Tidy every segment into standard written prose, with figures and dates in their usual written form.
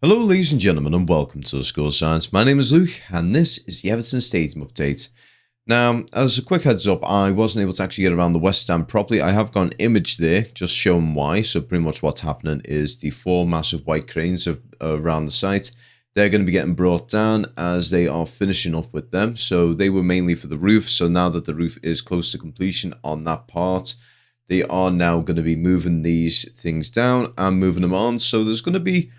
Hello ladies and gentlemen and welcome to the School of Science. My name is Luke and this is the Everton Stadium update. Now, as a quick heads up, I wasn't able to actually get around the West Stand properly. I have got an image there just showing why. So pretty much what's happening is the four massive white cranes around the site. They're going to be getting brought down as they are finishing up with them. So they were mainly for the roof. So now that the roof is close to completion on that part, they are now going to be moving these things down and moving them on. So there's going to be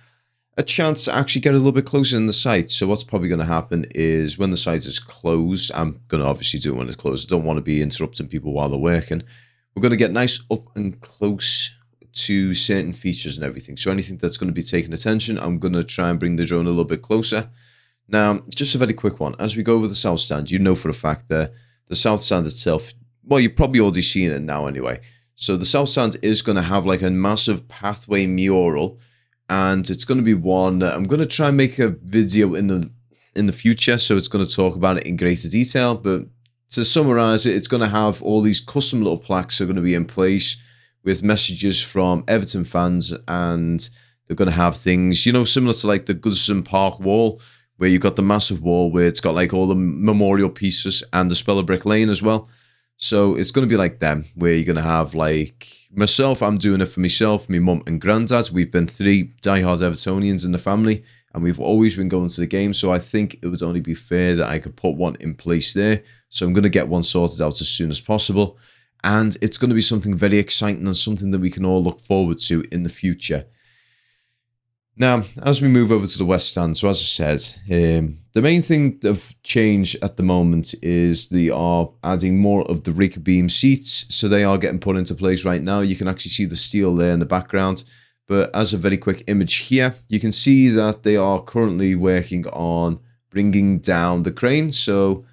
a chance to actually get a little bit closer in the site. So what's probably going to happen is when the site is closed, I'm going to obviously do it when it's closed. I don't want to be interrupting people while they're working. We're going to get nice up and close to certain features and everything. So anything that's going to be taking attention, I'm going to try and bring the drone a little bit closer. Now, just a very quick one. As we go over the south stand, you know for a fact that the south stand itself, well, you've probably already seen it now anyway. So the south stand is going to have like a massive pathway mural. And it's going to be one that I'm going to try and make a video in the future. So it's going to talk about it in greater detail. But to summarize it, it's going to have all these custom little plaques that are going to be in place with messages from Everton fans. And they're going to have things, you know, similar to like the Goodison Park wall, where you've got the massive wall where it's got like all the memorial pieces and the Speller Brick Lane as well. So it's going to be like them, where you're going to have like myself, I'm doing it for myself, my mum and granddad. We've been three diehard Evertonians in the family and we've always been going to the game. So I think it would only be fair that I could put one in place there. So I'm going to get one sorted out as soon as possible. And it's going to be something very exciting and something that we can all look forward to in the future. Now, as we move over to the West Stand, so as I said, the main thing of change at the moment is they are adding more of the Raker beam seats. So they are getting put into place right now. You can actually see the steel there in the background. But as a very quick image here, you can see that they are currently working on bringing down the crane. So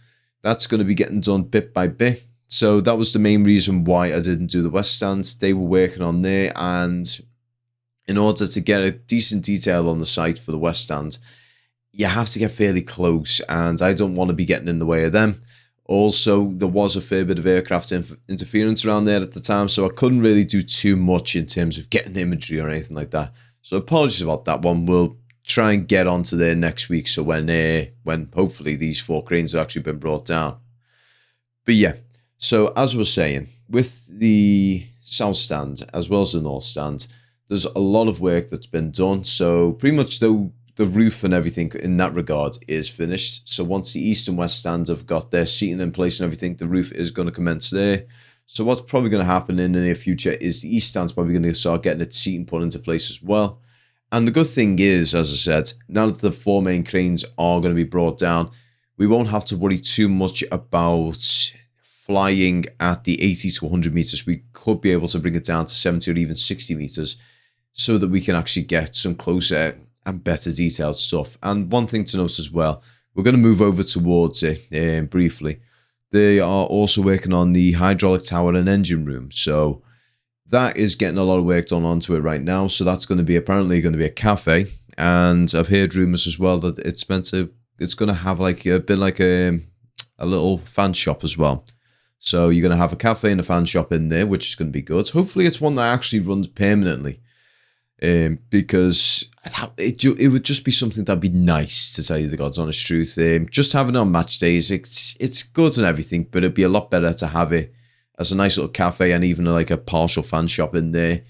that's going to be getting done bit by bit. So that was the main reason why I didn't do the West Stand. They were working on there, and in order to get a decent detail on the site for the West Stand, you have to get fairly close, and I don't want to be getting in the way of them. Also, there was a fair bit of aircraft interference around there at the time, so I couldn't really do too much in terms of getting imagery or anything like that. So apologies about that one. We'll try and get onto there next week, so when hopefully these four cranes have actually been brought down. But yeah, so as I was saying, with the South Stand as well as the North Stand, there's a lot of work that's been done. So pretty much the roof and everything in that regard is finished. So once the East and West stands have got their seating in place and everything, the roof is going to commence there. So what's probably going to happen in the near future is the East stand's probably going to start getting its seating put into place as well. And the good thing is, as I said, now that the four main cranes are going to be brought down, we won't have to worry too much about flying at the 80 to 100 meters. We could be able to bring it down to 70 or even 60 meters. So that we can actually get some closer and better detailed stuff. And one thing to note as well, we're going to move over towards it briefly. They are also working on the hydraulic tower and engine room. So that is getting a lot of work done onto it right now. So that's going to be apparently going to be a cafe. And I've heard rumors as well that it's going to have like a bit like a little fan shop as well. So you're going to have a cafe and a fan shop in there, which is going to be good. Hopefully it's one that actually runs permanently. Because it would just be something that'd be nice, to tell you the God's honest truth. Just having it on match days, it's good and everything, but it'd be a lot better to have it as a nice little cafe and even like a partial fan shop in there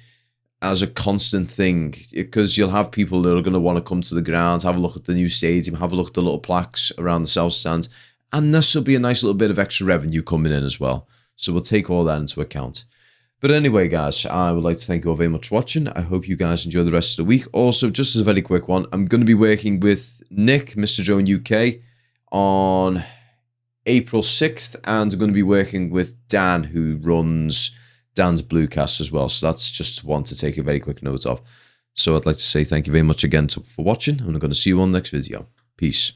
as a constant thing. Because you'll have people that are going to want to come to the ground, have a look at the new stadium, have a look at the little plaques around the South Stand, and this will be a nice little bit of extra revenue coming in as well. So we'll take all that into account. But anyway, guys, I would like to thank you all very much for watching. I hope you guys enjoy the rest of the week. Also, just as a very quick one, I'm going to be working with Nick, Mr. Drone UK, on April 6th. And I'm going to be working with Dan, who runs Dan's Bluecast as well. So that's just one to take a very quick note of. So I'd like to say thank you very much again for watching. And I'm going to see you on the next video. Peace.